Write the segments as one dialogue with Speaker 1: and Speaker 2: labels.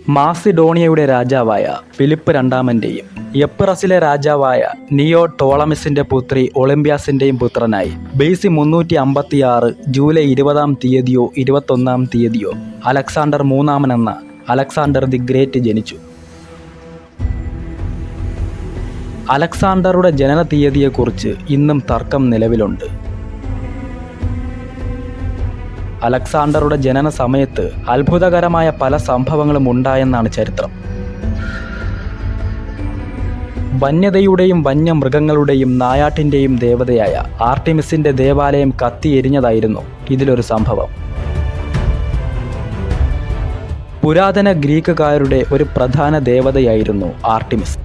Speaker 1: മാസിഡോണിയയുടെ രാജാവായ ഫിലിപ്പ് രണ്ടാമൻ്റെയും എപ്പിറസിലെ രാജാവായ നിയോ ടോളമിസിന്റെ പുത്രി ഒളിമ്പ്യാസിന്റെയും പുത്രനായി BC 356 ജൂലൈ 20-ാം തീയതിയോ 21-ാം തീയതിയോ അലക്സാണ്ടർ മൂന്നാമൻ എന്ന അലക്സാണ്ടർ ദി ഗ്രേറ്റ് ജനിച്ചു. അലക്സാണ്ടറുടെ ജനന തീയതിയെക്കുറിച്ച് ഇന്നും തർക്കം നിലവിലുണ്ട്. അലക്സാണ്ടറുടെ ജനന സമയത്ത് അത്ഭുതകരമായ പല സംഭവങ്ങളും ഉണ്ടായെന്നാണ് ചരിത്രം. വന്യതയുടെയും വന്യമൃഗങ്ങളുടെയും നായാട്ടിൻ്റെയും ദേവതയായ ആർട്ടിമിസിന്റെ ദേവാലയം കത്തിയെരിഞ്ഞതായിരുന്നു ഇതിലൊരു സംഭവം. പുരാതന ഗ്രീക്കുകാരുടെ ഒരു പ്രധാന ദേവതയായിരുന്നു ആർട്ടിമിസ്.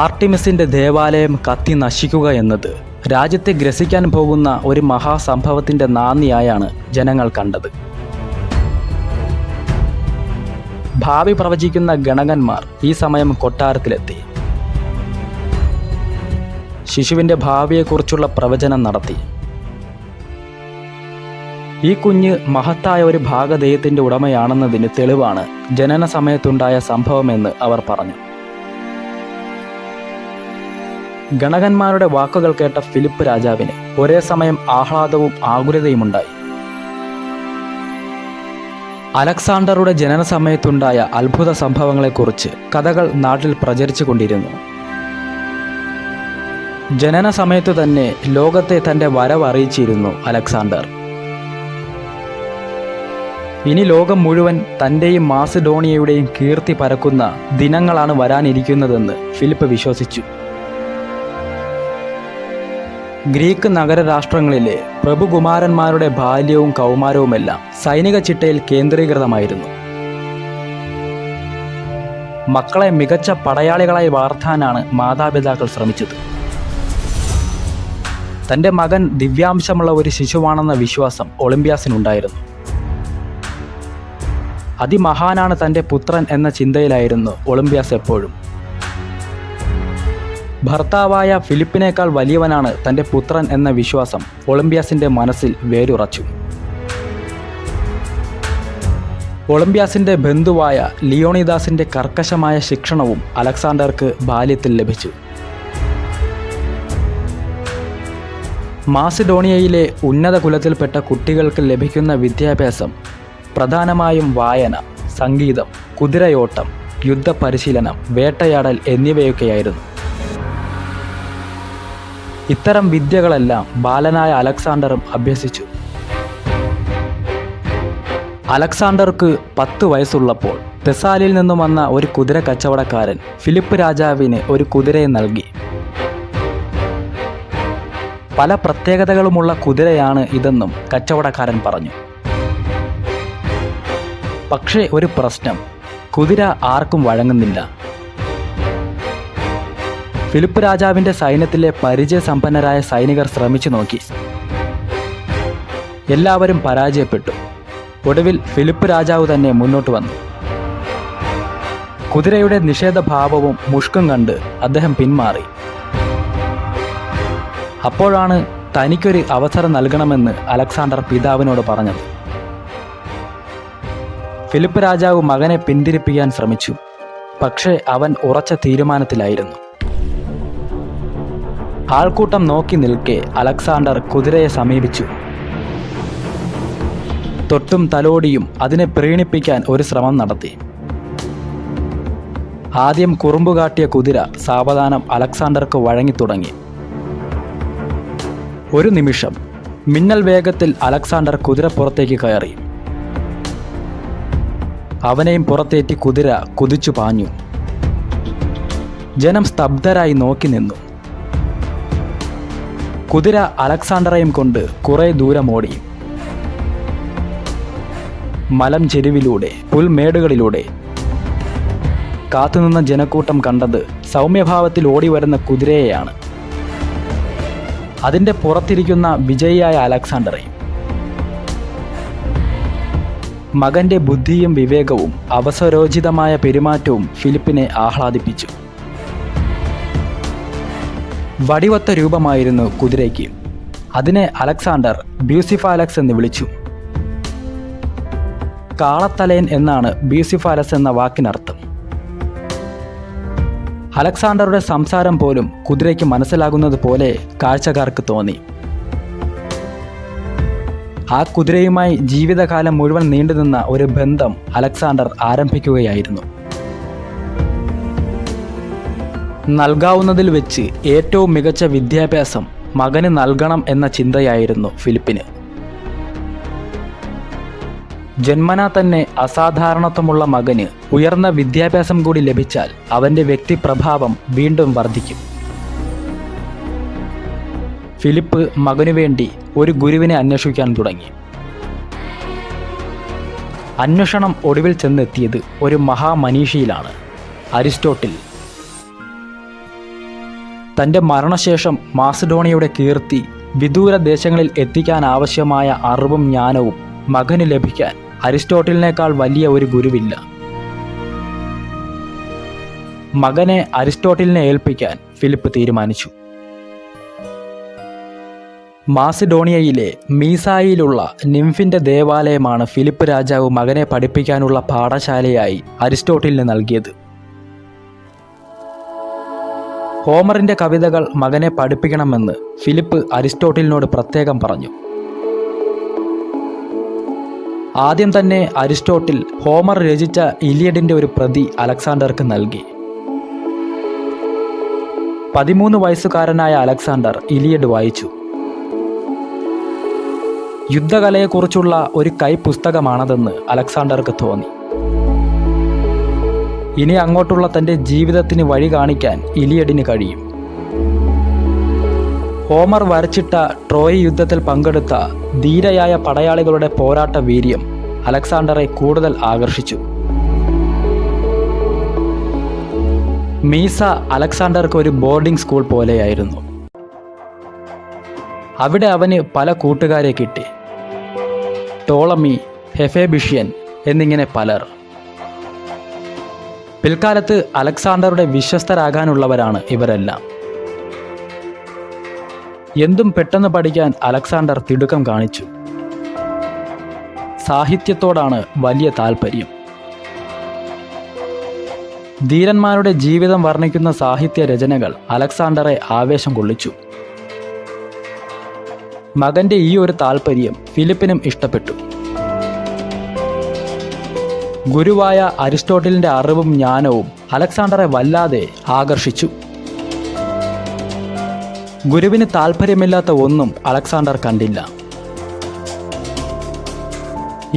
Speaker 1: ആർട്ടിമിസിന്റെ ദേവാലയം കത്തി നശിക്കുക എന്നത് രാജ്യത്തെ ഗ്രസിക്കാൻ പോകുന്ന ഒരു മഹാസംഭവത്തിൻ്റെ നാന്ദിയായാണ് ജനങ്ങൾ കണ്ടത്. ഭാവി പ്രവചിക്കുന്ന ഗണകന്മാർ ഈ സമയം കൊട്ടാരത്തിലെത്തി. ശിശുവിൻ്റെ ഭാവിയെക്കുറിച്ചുള്ള പ്രവചനം നടത്തി. ഈ കുഞ്ഞ് മഹത്തായ ഒരു ഭാഗധേയത്തിൻ്റെ ഉടമയാണെന്നതിന് തെളിവാണ് ജനന സമയത്തുണ്ടായ സംഭവമെന്ന് അവർ പറഞ്ഞു. ഗണകന്മാരുടെ വാക്കുകൾ കേട്ട ഫിലിപ്പ് രാജാവിന് ഒരേ സമയം ആഹ്ലാദവും ആകുലതയുമുണ്ടായി. അലക്സാണ്ടറുടെ ജനന സമയത്തുണ്ടായ അത്ഭുത സംഭവങ്ങളെക്കുറിച്ച് കഥകൾ നാട്ടിൽ പ്രചരിച്ചു കൊണ്ടിരുന്നു. ജനന സമയത്തു തന്നെ ലോകത്തെ തൻ്റെ വരവ് അറിയിച്ചിരുന്നു അലക്സാണ്ടർ. ഇനി ലോകം മുഴുവൻ തൻ്റെയും മാസിഡോണിയയുടെയും കീർത്തി പരക്കുന്ന ദിനങ്ങളാണ് വരാനിരിക്കുന്നതെന്ന് ഫിലിപ്പ് വിശ്വസിച്ചു. ഗ്രീക്ക് നഗരരാഷ്ട്രങ്ങളിലെ പ്രഭുകുമാരന്മാരുടെ ബാല്യവും കൗമാരവുമെല്ലാം സൈനിക ചിട്ടയിൽ കേന്ദ്രീകൃതമായിരുന്നു. മക്കളെ മികച്ച പടയാളികളായി വളർത്താനാണ് മാതാപിതാക്കൾ ശ്രമിച്ചത്. തൻ്റെ മകൻ ദിവ്യാംശമുള്ള ഒരു ശിശുവാണെന്ന വിശ്വാസം ഒളിമ്പ്യാസിനുണ്ടായിരുന്നു. അതിമഹാനാണ് തൻ്റെ പുത്രൻ എന്ന ചിന്തയിലായിരുന്നു ഒളിമ്പ്യാസ് എപ്പോഴും. ഭർത്താവായ ഫിലിപ്പിനേക്കാൾ വലിയവനാണ് തൻ്റെ പുത്രൻ എന്ന വിശ്വാസം ഒളിമ്പ്യാസിൻ്റെ മനസ്സിൽ വേരുറച്ചു. ഒളിമ്പ്യാസിൻ്റെ ബന്ധുവായ ലിയോണിദാസിൻ്റെ കർക്കശമായ ശിക്ഷണവും അലക്സാണ്ടർക്ക് ബാല്യത്തിൽ ലഭിച്ചു. മാസിഡോണിയയിലെ ഉന്നത കുലത്തിൽപ്പെട്ട കുട്ടികൾക്ക് ലഭിക്കുന്ന വിദ്യാഭ്യാസം പ്രധാനമായും വായന, സംഗീതം, കുതിരയോട്ടം, യുദ്ധപരിശീലനം, വേട്ടയാടൽ എന്നിവയൊക്കെയായിരുന്നു. ഇത്തരം വിദ്യകളെല്ലാം ബാലനായ അലക്സാണ്ടറും അഭ്യസിച്ചു. അലക്സാണ്ടർക്ക് 10 വയസ്സുള്ളപ്പോൾ തെസാലിൽ നിന്നും വന്ന ഒരു കുതിര കച്ചവടക്കാരൻ ഫിലിപ്പ് രാജാവിന് ഒരു കുതിരയെ നൽകി. പല പ്രത്യേകതകളുമുള്ള കുതിരയാണ് ഇതെന്നും കച്ചവടക്കാരൻ പറഞ്ഞു. പക്ഷേ ഒരു പ്രശ്നം, കുതിര ആർക്കും വഴങ്ങുന്നില്ല. ഫിലിപ്പ് രാജാവിൻ്റെ സൈന്യത്തിലെ പരിചയസമ്പന്നരായ സൈനികർ ശ്രമിച്ചു നോക്കി. എല്ലാവരും പരാജയപ്പെട്ടു. ഒടുവിൽ ഫിലിപ്പ് രാജാവ് തന്നെ മുന്നോട്ട് വന്നു. കുതിരയുടെ നിഷേധഭാവവും മുഷ്കും കണ്ട് അദ്ദേഹം പിന്മാറി. അപ്പോഴാണ് തനിക്കൊരു അവസരം നൽകണമെന്ന് അലക്സാണ്ടർ പിതാവിനോട് പറഞ്ഞത്. ഫിലിപ്പ് രാജാവ് മകനെ പിന്തിരിപ്പിക്കാൻ ശ്രമിച്ചു. പക്ഷേ അവൻ ഉറച്ച തീരുമാനത്തിലായിരുന്നു. ആൾക്കൂട്ടം നോക്കി നിൽക്കെ അലക്സാണ്ടർ കുതിരയെ സമീപിച്ചു. തൊട്ടും തലോടിയും അതിനെ പ്രീണിപ്പിക്കാൻ ഒരു ശ്രമം നടത്തി. ആദ്യം കുറുമ്പുകാട്ടിയ കുതിര സാവധാനം അലക്സാണ്ടർക്ക് വഴങ്ങിത്തുടങ്ങി. ഒരു നിമിഷം മിന്നൽ വേഗത്തിൽ അലക്സാണ്ടർ കുതിരപ്പുറത്തേക്ക് കയറി. അവനെയും പുറത്തേറ്റി കുതിര കുതിച്ചു പാഞ്ഞു. ജനം സ്തബ്ധരായി നോക്കി നിന്നു. കുതിര അലക്സാണ്ടറെയും കൊണ്ട് കുറെ ദൂരം ഓടി. മലം ചെരുവിലൂടെ, പുൽമേടുകളിലൂടെ. കാത്തുനിന്ന ജനക്കൂട്ടം കണ്ടത് സൗമ്യഭാവത്തിൽ ഓടി വരുന്ന കുതിരയെയാണ്. അതിൻ്റെ പുറത്തിരിക്കുന്ന വിജയിയായ അലക്സാണ്ടറെയും. മകൻ്റെ ബുദ്ധിയും വിവേകവും അവസരോചിതമായ പെരുമാറ്റവും ഫിലിപ്പിനെ ആഹ്ലാദിപ്പിച്ചു. വടിവത്ത രൂപമായിരുന്നു കുതിരയ്ക്ക്. അതിനെ അലക്സാണ്ടർ ബ്യൂസിഫാലക്സ് എന്ന് വിളിച്ചു. കാളത്തലയൻ എന്നാണ് ബ്യൂസിഫാലസ് എന്ന വാക്കിനർത്ഥം. അലക്സാണ്ടറുടെ സംസാരം പോലും കുതിരയ്ക്ക് മനസ്സിലാകുന്നത് പോലെ കാഴ്ചക്കാർക്ക് തോന്നി. ആ കുതിരയുമായി ജീവിതകാലം മുഴുവൻ നീണ്ടുനിന്ന ഒരു ബന്ധം അലക്സാണ്ടർ ആരംഭിക്കുകയായിരുന്നു. നൽകാവുന്നതിൽ വെച്ച് ഏറ്റവും മികച്ച വിദ്യാഭ്യാസം മകന് നൽകണം എന്ന ചിന്തയായിരുന്നു ഫിലിപ്പിന്. ജന്മനാ തന്നെ അസാധാരണത്വമുള്ള മകന് ഉയർന്ന വിദ്യാഭ്യാസം കൂടി ലഭിച്ചാൽ അവൻ്റെ വ്യക്തിപ്രഭാവം വീണ്ടും വർദ്ധിക്കും. ഫിലിപ്പ് മകനു വേണ്ടി ഒരു ഗുരുവിനെ അന്വേഷിക്കാൻ തുടങ്ങി. അന്വേഷണം ഒടുവിൽ ചെന്നെത്തിയത് ഒരു മഹാമനീഷിയിലാണ്, അരിസ്റ്റോട്ടിൽ. തൻ്റെ മരണശേഷം മാസിഡോണിയയുടെ കീർത്തി വിദൂര ദേശങ്ങളിൽ എത്തിക്കാനാവശ്യമായ അറിവും ജ്ഞാനവും മകന് ലഭിക്കാൻ അരിസ്റ്റോട്ടിലിനേക്കാൾ വലിയ ഒരു ഗുരുവില്ല. മകനെ അരിസ്റ്റോട്ടിലിനെ ഏൽപ്പിക്കാൻ ഫിലിപ്പ് തീരുമാനിച്ചു. മാസിഡോണിയയിലെ മീസായിലുള്ള നിംഫിൻ്റെ ദേവാലയമാണ് ഫിലിപ്പ് രാജാവ് മകനെ പഠിപ്പിക്കാനുള്ള പാഠശാലയായി അരിസ്റ്റോട്ടിലിന് നൽകിയത്. ഹോമറിൻ്റെ കവിതകൾ മകനെ പഠിപ്പിക്കണമെന്ന് ഫിലിപ്പ് അരിസ്റ്റോട്ടിലിനോട് പ്രത്യേകം പറഞ്ഞു. ആദ്യം തന്നെ അരിസ്റ്റോട്ടിൽ ഹോമർ രചിച്ച ഇലിയഡിൻ്റെ ഒരു പ്രതി അലക്സാണ്ടർക്ക് നൽകി. 13 വയസ്സുകാരനായ അലക്സാണ്ടർ ഇലിയഡ് വായിച്ചു. യുദ്ധകലയെക്കുറിച്ചുള്ള ഒരു കൈപ്പുസ്തകമാണതെന്ന് അലക്സാണ്ടർക്ക് തോന്നി. ഇനി അങ്ങോട്ടുള്ള തൻ്റെ ജീവിതത്തിന് വഴി കാണിക്കാൻ ഇലിയഡിന് കഴിയും. ഹോമർ വരച്ചിട്ട ട്രോയ് യുദ്ധത്തിൽ പങ്കെടുത്ത ധീരയായ പടയാളികളുടെ പോരാട്ട വീര്യം അലക്സാണ്ടറെ കൂടുതൽ ആകർഷിച്ചു. മീസ അലക്സാണ്ടർക്ക് ഒരു ബോർഡിംഗ് സ്കൂൾ പോലെയായിരുന്നു. അവിടെ അവന് പല കൂട്ടുകാരെ കിട്ടി. ടോളമി, ഹെഫേബിഷ്യൻ എന്നിങ്ങനെ പലർ. പിൽക്കാലത്ത് അലക്സാണ്ടറുടെ വിശ്വസ്തരാകാനുള്ളവരാണ് ഇവരെല്ലാം. എന്തും പെട്ടെന്ന് പഠിക്കാൻ അലക്സാണ്ടർ തിടുക്കം കാണിച്ചു. സാഹിത്യത്തോടാണ് വലിയ താൽപ്പര്യം. ധീരന്മാരുടെ ജീവിതം വർണ്ണിക്കുന്ന സാഹിത്യ രചനകൾ അലക്സാണ്ടറെ ആവേശം കൊള്ളിച്ചു. മകൻ്റെ ഈ ഒരു താൽപ്പര്യം ഫിലിപ്പിനും ഇഷ്ടപ്പെട്ടു. ഗുരുവായ അരിസ്റ്റോട്ടിലിൻ്റെ അറിവും ജ്ഞാനവും അലക്സാണ്ടറെ വല്ലാതെ ആകർഷിച്ചു. ഗുരുവിന് താൽപ്പര്യമില്ലാത്ത ഒന്നും അലക്സാണ്ടർ കണ്ടില്ല.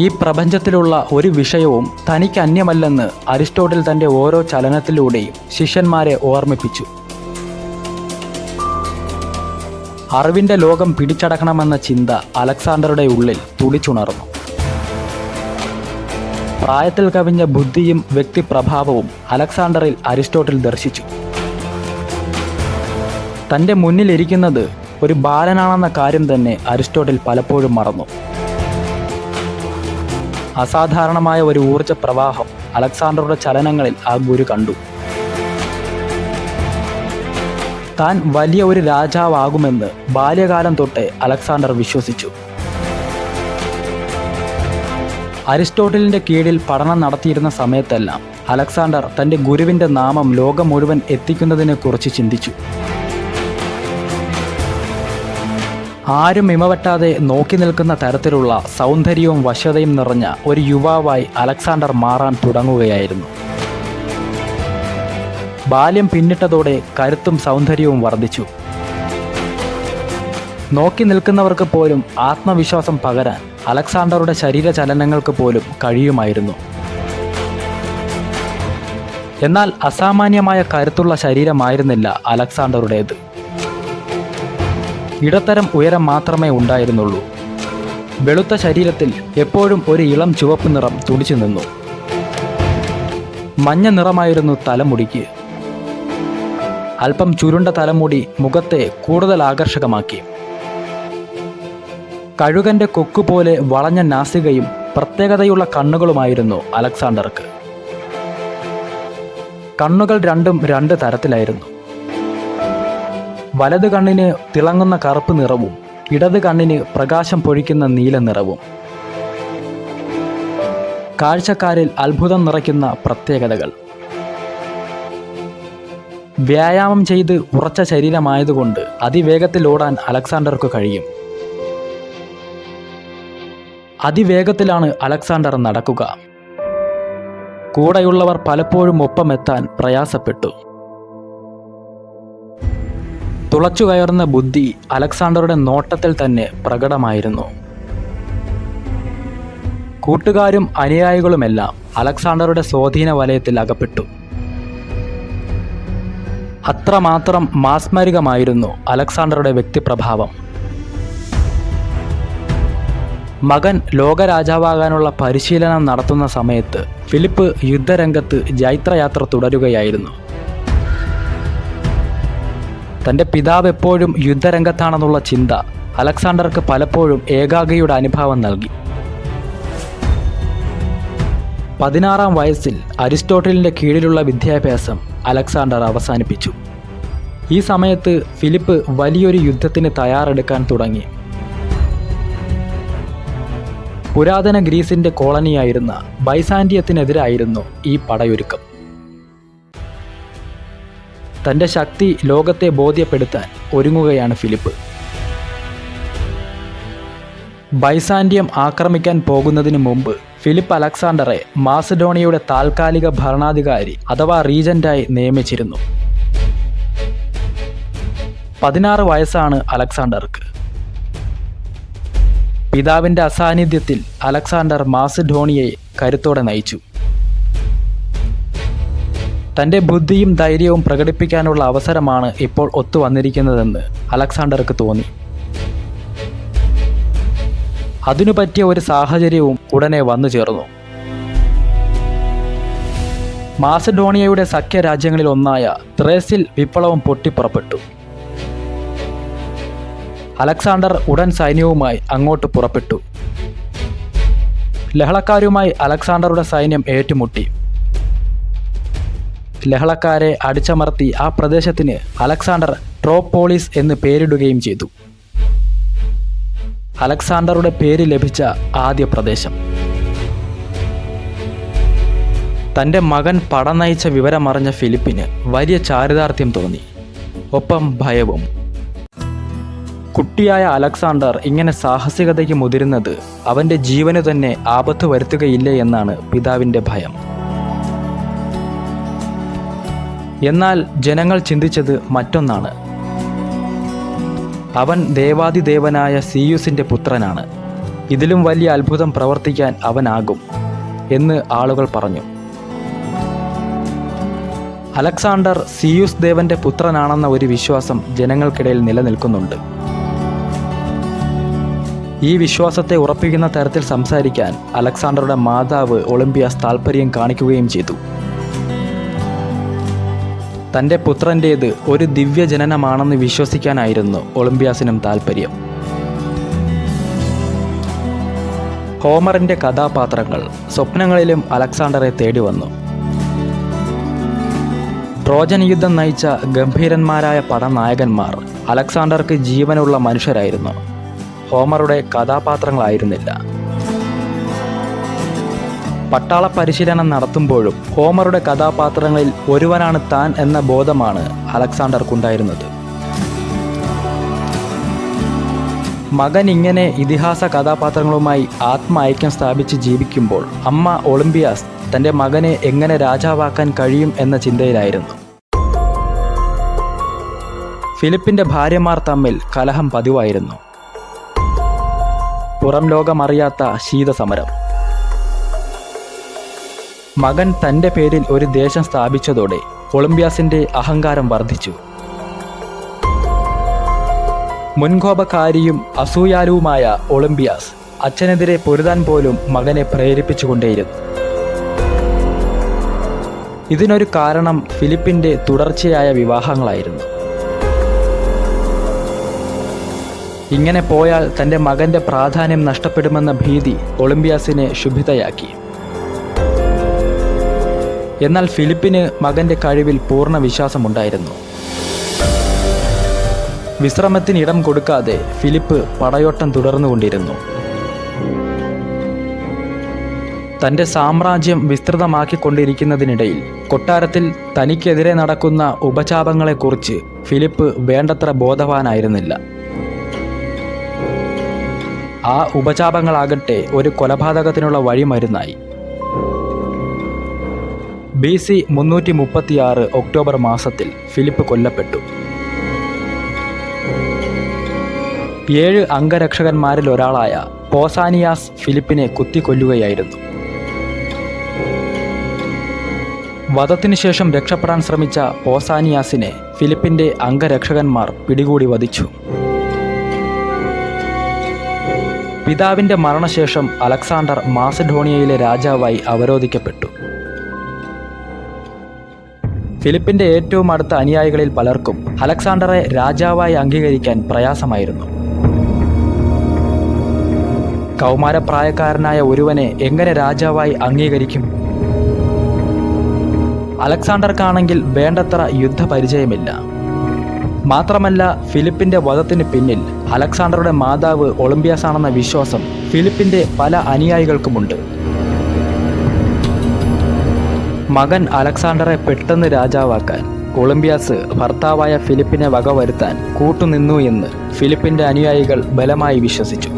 Speaker 1: ഈ പ്രപഞ്ചത്തിലുള്ള ഒരു വിഷയവും തനിക്ക് അന്യമല്ലെന്ന് അരിസ്റ്റോട്ടിൽ തൻ്റെ ഓരോ ചലനത്തിലൂടെയും ശിഷ്യന്മാരെ ഓർമ്മിപ്പിച്ചു. അറിവിൻ്റെ ലോകം പിടിച്ചടക്കണമെന്ന ചിന്ത അലക്സാണ്ടറുടെ ഉള്ളിൽ തുടിച്ചുണർന്നു. പ്രായത്തിൽ കവിഞ്ഞ ബുദ്ധിയും വ്യക്തിപ്രഭാവവും അലക്സാണ്ടറിൽ അരിസ്റ്റോട്ടിൽ ദർശിച്ചു. തൻ്റെ മുന്നിലിരിക്കുന്നത് ഒരു ബാലനാണെന്ന കാര്യം തന്നെ അരിസ്റ്റോട്ടിൽ പലപ്പോഴും മറന്നു. അസാധാരണമായ ഒരു ഊർജ്ജ പ്രവാഹം അലക്സാണ്ടറുടെ ചലനങ്ങളിൽ ആ ഗുരു കണ്ടു. താൻ വലിയ ഒരു രാജാവാകുമെന്ന് ബാല്യകാലം തൊട്ടേ അലക്സാണ്ടർ വിശ്വസിച്ചു. അരിസ്റ്റോട്ടിലിൻ്റെ കീഴിൽ പഠനം നടത്തിയിരുന്ന സമയത്തെല്ലാം അലക്സാണ്ടർ തൻ്റെ ഗുരുവിൻ്റെ നാമം ലോകം മുഴുവൻ എത്തിക്കുന്നതിനെക്കുറിച്ച് ചിന്തിച്ചു. ആരും ഇമവറ്റാതെ നോക്കി നിൽക്കുന്ന തരത്തിലുള്ള സൗന്ദര്യവും വശ്യതയും നിറഞ്ഞ ഒരു യുവാവായി അലക്സാണ്ടർ മാറാൻ തുടങ്ങുകയായിരുന്നു. ബാല്യം പിന്നിട്ടതോടെ കരുത്തും സൗന്ദര്യവും വർദ്ധിച്ചു. നോക്കി നിൽക്കുന്നവർക്ക് പോലും ആത്മവിശ്വാസം പകരാൻ അലക്സാണ്ടറുടെ ശരീരചലനങ്ങൾക്ക് പോലും കഴിയുമായിരുന്നു. എന്നാൽ അസാമാന്യമായ കരുത്തുള്ള ശരീരമായിരുന്നില്ല അലക്സാണ്ടറുടേത്. ഇടത്തരം ഉയരം മാത്രമേ ഉണ്ടായിരുന്നുള്ളൂ. വെളുത്ത ശരീരത്തിൽ എപ്പോഴും ഒരു ഇളം ചുവപ്പ് നിറം തുടിച്ചു നിന്നു. മഞ്ഞ നിറമായിരുന്നു തലമുടിക്ക്. അല്പം ചുരുണ്ട തലമുടി മുഖത്തെ കൂടുതൽ ആകർഷകമാക്കി. കഴുകൻ്റെ കൊക്കുപോലെ വളഞ്ഞ നാസികയും പ്രത്യേകതയുള്ള കണ്ണുകളുമായിരുന്നു അലക്സാണ്ടർക്ക്. കണ്ണുകൾ രണ്ടും രണ്ട് തരത്തിലായിരുന്നു. വലത് കണ്ണിന് തിളങ്ങുന്ന കറുപ്പ് നിറവും ഇടത് കണ്ണിന് പ്രകാശം പൊഴിക്കുന്ന നീല നിറവും. കാഴ്ചക്കാരിൽ അത്ഭുതം നിറയ്ക്കുന്ന പ്രത്യേകതകൾ. വ്യായാമം ചെയ്ത് ഉറച്ച ശരീരമായതുകൊണ്ട് അതിവേഗത്തിൽ ഓടാൻ അലക്സാണ്ടർക്ക് കഴിയും. അതിവേഗത്തിലാണ് അലക്സാണ്ടർ നടക്കുക. കൂടെയുള്ളവർ പലപ്പോഴും ഒപ്പമെത്താൻ പ്രയാസപ്പെട്ടു. തുളച്ചുകയറുന്ന ബുദ്ധി അലക്സാണ്ടറുടെ നോട്ടത്തിൽ തന്നെ പ്രകടമായിരുന്നു. കൂട്ടുകാരും അനുയായികളുമെല്ലാം അലക്സാണ്ടറുടെ സ്വാധീന വലയത്തിൽ അകപ്പെട്ടു. അത്രമാത്രം മാസ്മരികമായിരുന്നു അലക്സാണ്ടറുടെ വ്യക്തിപ്രഭാവം. മകൻ ലോകരാജാവാകാനുള്ള പരിശീലനം നടത്തുന്ന സമയത്ത് ഫിലിപ്പ് യുദ്ധരംഗത്ത് ജൈത്രയാത്ര തുടരുകയായിരുന്നു. തൻ്റെ പിതാവ് എപ്പോഴും യുദ്ധരംഗത്താണെന്നുള്ള ചിന്ത അലക്സാണ്ടർക്ക് പലപ്പോഴും ഏകാഗ്രയുടെ അനുഭവം നൽകി. 16-ാം വയസ്സിൽ അരിസ്റ്റോട്ടലിൻ്റെ കീഴിലുള്ള വിദ്യാഭ്യാസം അലക്സാണ്ടർ അവസാനിപ്പിച്ചു. ഈ സമയത്ത് ഫിലിപ്പ് വലിയൊരു യുദ്ധത്തിന് തയ്യാറെടുക്കാൻ തുടങ്ങി. പുരാതന ഗ്രീസിൻ്റെ കോളനിയായിരുന്ന ബൈസാന്റിയത്തിനെതിരായിരുന്നു ഈ പടയൊരുക്കം. തൻ്റെ ശക്തി ലോകത്തെ ബോധ്യപ്പെടുത്താൻ ഒരുങ്ങുകയാണ് ഫിലിപ്പ്. ബൈസാന്റിയം ആക്രമിക്കാൻ പോകുന്നതിന് മുമ്പ് ഫിലിപ്പ് അലക്സാണ്ടറെ മാസഡോണിയയുടെ താൽക്കാലിക ഭരണാധികാരി അഥവാ റീജന്റായി നിയമിച്ചിരുന്നു. 16 വയസ്സാണ് അലക്സാണ്ടർക്ക്. പിതാവിൻ്റെ അസാന്നിധ്യത്തിൽ അലക്സാണ്ടർ മാസഡോണിയയെ കരുത്തോടെ നയിച്ചു. തൻ്റെ ബുദ്ധിയും ധൈര്യവും പ്രകടിപ്പിക്കാനുള്ള അവസരമാണ് ഇപ്പോൾ ഒത്തുവന്നിരിക്കുന്നതെന്ന് അലക്സാണ്ടർക്ക് തോന്നി. അതിനു പറ്റിയ ഒരു സാഹചര്യവും ഉടനെ വന്നു ചേർന്നു. മാസഡോണിയയുടെ സഖ്യരാജ്യങ്ങളിൽ ഒന്നായ ത്രേസിൽ വിപ്ലവം പൊട്ടിപ്പുറപ്പെട്ടു. അലക്സാണ്ടർ ഉടൻ സൈന്യവുമായി അങ്ങോട്ട് പുറപ്പെട്ടു. ലഹളക്കാരുമായി അലക്സാണ്ടറുടെ സൈന്യം ഏറ്റുമുട്ടി. ലഹളക്കാരെ അടിച്ചമർത്തി ആ പ്രദേശത്തിന് അലക്സാണ്ടർ ട്രോപോളിസ് എന്ന് പേരിടുകയും ചെയ്തു. അലക്സാണ്ടറുടെ പേര് ലഭിച്ച ആദ്യ പ്രദേശം. തൻ്റെ മകൻ പട നയിച്ച വിവരമറിഞ്ഞ ഫിലിപ്പിന് വലിയ ചാരിതാർത്ഥ്യം തോന്നി, ഒപ്പം ഭയവും. കുട്ടിയായ അലക്സാണ്ടർ ഇങ്ങനെ സാഹസികതയ്ക്ക് മുതിരുന്നത് അവൻ്റെ ജീവന് തന്നെ ആപത്ത് വരുത്തുകയില്ലേ എന്നാണ് പിതാവിൻ്റെ ഭയം. എന്നാൽ ജനങ്ങൾ ചിന്തിച്ചത് മറ്റൊന്നാണ്. അവൻ ദേവാദിദേവനായ സിയൂസിൻ്റെ പുത്രനാണ്, ഇതിലും വലിയ അത്ഭുതം പ്രവർത്തിക്കാൻ അവനാകും എന്ന് ആളുകൾ പറഞ്ഞു. അലക്സാണ്ടർ സിയൂസ് ദേവന്റെ പുത്രനാണെന്ന ഒരു വിശ്വാസം ജനങ്ങൾക്കിടയിൽ നിലനിൽക്കുന്നുണ്ട്. ഈ വിശ്വാസത്തെ ഉറപ്പിക്കുന്ന തരത്തിൽ സംസാരിക്കാൻ അലക്സാണ്ടറുടെ മാതാവ് ഒളിമ്പിയാസ് താൽപ്പര്യം കാണിക്കുകയും ചെയ്തു. തൻ്റെ പുത്രൻ്റേത് ഒരു ദിവ്യജനനമാണെന്ന് വിശ്വസിക്കാനായിരുന്നു ഒളിമ്പിയാസിനും താൽപ്പര്യം. ഹോമറിൻ്റെ കഥാപാത്രങ്ങൾ സ്വപ്നങ്ങളിലും അലക്സാണ്ടറെ തേടി വന്നു. ട്രോജൻ യുദ്ധം നയിച്ച ഗംഭീരന്മാരായ പടനായകന്മാർ അലക്സാണ്ടർക്ക് ജീവനുള്ള മനുഷ്യരായിരുന്നു, ഹോമറുടെ കഥാപാത്രങ്ങളായിരുന്നില്ല. പട്ടാള പരിശീലനം നടത്തുമ്പോഴും ഹോമറുടെ കഥാപാത്രങ്ങളിൽ ഒരുവനാണ് താൻ എന്ന ബോധമാണ് അലക്സാണ്ടർക്കുണ്ടായിരുന്നത്. മകൻ ഇങ്ങനെ ഇതിഹാസ കഥാപാത്രങ്ങളുമായി ആത്മഐക്യം സ്ഥാപിച്ച് ജീവിക്കുമ്പോൾ അമ്മ ഒളിമ്പിയാസ് തൻ്റെ മകനെ എങ്ങനെ രാജാവാക്കാൻ കഴിയും എന്ന ചിന്തയിലായിരുന്നു. ഫിലിപ്പിൻ്റെ ഭാര്യമാർ തമ്മിൽ കലഹം പതിവായിരുന്നു. പുറം ലോകമറിയാത്ത ശീതസമരം. മകൻ തൻ്റെ പേരിൽ ഒരു ദേശം സ്ഥാപിച്ചതോടെ ഒളിമ്പിയാസിൻ്റെ അഹങ്കാരം വർദ്ധിച്ചു. മുൻകോപക്കാരിയും അസൂയാലുവുമായ ഒളിമ്പിയാസ് അച്ഛനെതിരെ പൊരുതാൻ പോലും മകനെ പ്രേരിപ്പിച്ചുകൊണ്ടേയിരുന്നു. ഇതിനൊരു കാരണം ഫിലിപ്പിൻ്റെ തുടർച്ചയായ വിവാഹങ്ങളായിരുന്നു. ഇങ്ങനെ പോയാൽ തൻ്റെ മകൻ്റെ പ്രാധാന്യം നഷ്ടപ്പെടുമെന്ന ഭീതി ഒളിമ്പിയാസിനെ ക്ഷുഭിതയാക്കി. എന്നാൽ ഫിലിപ്പിന് മകൻ്റെ കഴിവിൽ പൂർണ്ണ വിശ്വാസമുണ്ടായിരുന്നു. വിശ്രമത്തിന് ഇടം കൊടുക്കാതെ ഫിലിപ്പ് പടയോട്ടം തുടർന്നുകൊണ്ടിരുന്നു. തൻ്റെ സാമ്രാജ്യം വിസ്തൃതമാക്കിക്കൊണ്ടിരിക്കുന്നതിനിടയിൽ കൊട്ടാരത്തിൽ തനിക്കെതിരെ നടക്കുന്ന ഉപചാപങ്ങളെക്കുറിച്ച് ഫിലിപ്പ് വേണ്ടത്ര ബോധവാനായിരുന്നില്ല. ആ ഉപചാപങ്ങളാകട്ടെ ഒരു കൊലപാതകത്തിനുള്ള വഴിമരുന്നായി. BC 336 ഒക്ടോബർ മാസത്തിൽ ഫിലിപ്പ് കൊല്ലപ്പെട്ടു. 7 അംഗരക്ഷകന്മാരിൽ ഒരാളായ പോസാനിയാസ് ഫിലിപ്പിനെ കുത്തിക്കൊല്ലുകയായിരുന്നു. വധത്തിനു ശേഷം രക്ഷപ്പെടാൻ ശ്രമിച്ച പോസാനിയാസിനെ ഫിലിപ്പിൻ്റെ അംഗരക്ഷകന്മാർ പിടികൂടി വധിച്ചു. പിതാവിൻ്റെ മരണശേഷം അലക്സാണ്ടർ മാസഡോണിയയിലെ രാജാവായി അവരോധിക്കപ്പെട്ടു. ഫിലിപ്പിൻ്റെ ഏറ്റവും അടുത്ത അനുയായികളിൽ പലർക്കും അലക്സാണ്ടറെ രാജാവായി അംഗീകരിക്കാൻ പ്രയാസമായിരുന്നു. കൗമാരപ്രായക്കാരനായ ഒരുവനെ എങ്ങനെ രാജാവായി അംഗീകരിക്കും? അലക്സാണ്ടർക്കാണെങ്കിൽ വേണ്ടത്ര യുദ്ധപരിചയമില്ല. മാത്രമല്ല, ഫിലിപ്പിൻ്റെ വധത്തിന് പിന്നിൽ അലക്സാണ്ടറുടെ മാതാവ് ഒളിമ്പ്യാസ് ആണെന്ന വിശ്വാസം ഫിലിപ്പിൻ്റെ പല അനുയായികൾക്കുമുണ്ട്. മകൻ അലക്സാണ്ടറെ പെട്ടെന്ന് രാജാവാക്കാൻ ഒളിമ്പ്യാസ് ഭർത്താവായ ഫിലിപ്പിനെ വകവരുത്താൻ കൂട്ടുനിന്നു എന്ന് ഫിലിപ്പിൻ്റെ അനുയായികൾ ബലമായി വിശ്വസിച്ചു.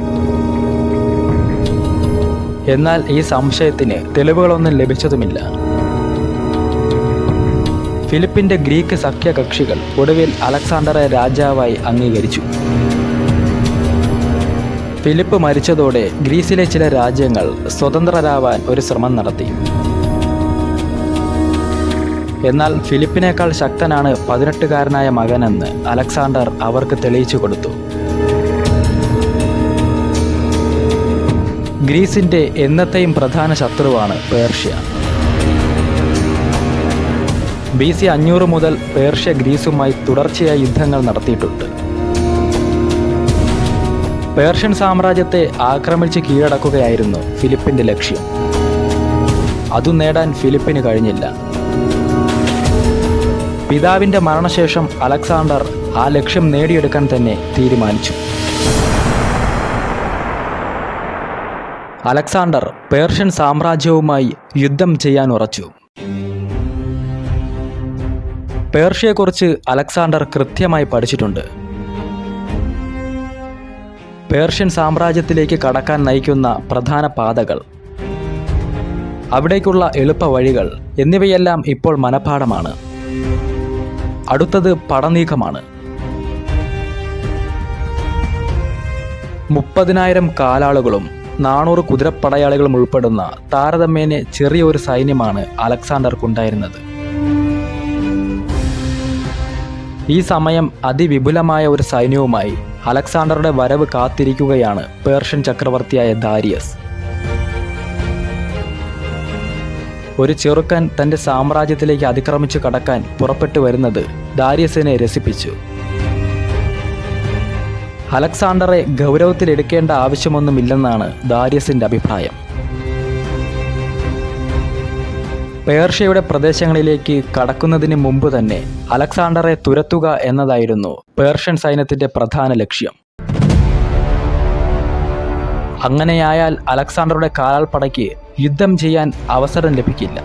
Speaker 1: എന്നാൽ ഈ സംശയത്തിന് തെളിവുകളൊന്നും ലഭിച്ചതുമില്ല. ഫിലിപ്പിൻ്റെ ഗ്രീക്ക് സഖ്യകക്ഷികൾ ഒടുവിൽ അലക്സാണ്ടറെ രാജാവായി അംഗീകരിച്ചു. ഫിലിപ്പ് മരിച്ചതോടെ ഗ്രീസിലെ ചില രാജ്യങ്ങൾ സ്വതന്ത്രരാവാൻ ഒരു ശ്രമം നടത്തി. എന്നാൽ ഫിലിപ്പിനേക്കാൾ ശക്തനാണ് 18കാരനായ മകനെന്ന് അലക്സാണ്ടർ അവർക്ക് തെളിയിച്ചു കൊടുത്തു. ഗ്രീസിൻ്റെ എന്നത്തെയും പ്രധാന ശത്രുവാണ് പേർഷ്യ. BC 500 മുതൽ പേർഷ്യ ഗ്രീസുമായി തുടർച്ചയായി യുദ്ധങ്ങൾ നടത്തിയിട്ടുണ്ട്. പേർഷ്യൻ സാമ്രാജ്യത്തെ ആക്രമിച്ച് കീഴടക്കുകയായിരുന്നു ഫിലിപ്പിൻ്റെ ലക്ഷ്യം. അതു നേടാൻ ഫിലിപ്പിന് കഴിഞ്ഞില്ല. പിതാവിൻ്റെ മരണശേഷം അലക്സാണ്ടർ ആ ലക്ഷ്യം നേടിയെടുക്കാൻ തന്നെ തീരുമാനിച്ചു. അലക്സാണ്ടർ പേർഷ്യൻ സാമ്രാജ്യവുമായി യുദ്ധം ചെയ്യാൻ ഉറച്ചു. പേർഷ്യയെക്കുറിച്ച് അലക്സാണ്ടർ കൃത്യമായി പഠിച്ചിട്ടുണ്ട്. പേർഷ്യൻ സാമ്രാജ്യത്തിലേക്ക് കടക്കാൻ നയിക്കുന്ന പ്രധാന പാതകൾ, അവിടേക്കുള്ള എളുപ്പ വഴികൾ എന്നിവയെല്ലാം ഇപ്പോൾ മനഃപാഠമാണ്. അടുത്തത് പടനീക്കമാണ്. 30,000 കാലാളുകളും 400 കുതിരപ്പടയാളികളും ഉൾപ്പെടുന്ന താരതമ്യേന ചെറിയൊരു സൈന്യമാണ് അലക്സാണ്ടർക്കുണ്ടായിരുന്നത്. ഈ സമയം അതിവിപുലമായ ഒരു സൈന്യവുമായി അലക്സാണ്ടറുടെ വരവ് കാത്തിരിക്കുകയാണ് പേർഷ്യൻ ചക്രവർത്തിയായ ദാരിയസ്. ഒരു ചെറുക്കൻ തൻ്റെ സാമ്രാജ്യത്തിലേക്ക് അതിക്രമിച്ചു കടക്കാൻ പുറപ്പെട്ടു വരുന്നത് ദാരിയസിനെ രസിപ്പിച്ചു. അലക്സാണ്ടറെ ഗൗരവത്തിലെടുക്കേണ്ട ആവശ്യമൊന്നുമില്ലെന്നാണ് ദാരിയസിൻ്റെ അഭിപ്രായം. പേർഷ്യയുടെ പ്രദേശങ്ങളിലേക്ക് കടക്കുന്നതിന് മുമ്പ് തന്നെ അലക്സാണ്ടറെ തുരത്തുക എന്നതായിരുന്നു പേർഷ്യൻ സൈന്യത്തിൻ്റെ പ്രധാന ലക്ഷ്യം. അങ്ങനെയായാൽ അലക്സാണ്ടറുടെ കാലാൾപ്പടയ്ക്ക് യുദ്ധം ചെയ്യാൻ അവസരം ലഭിക്കില്ല.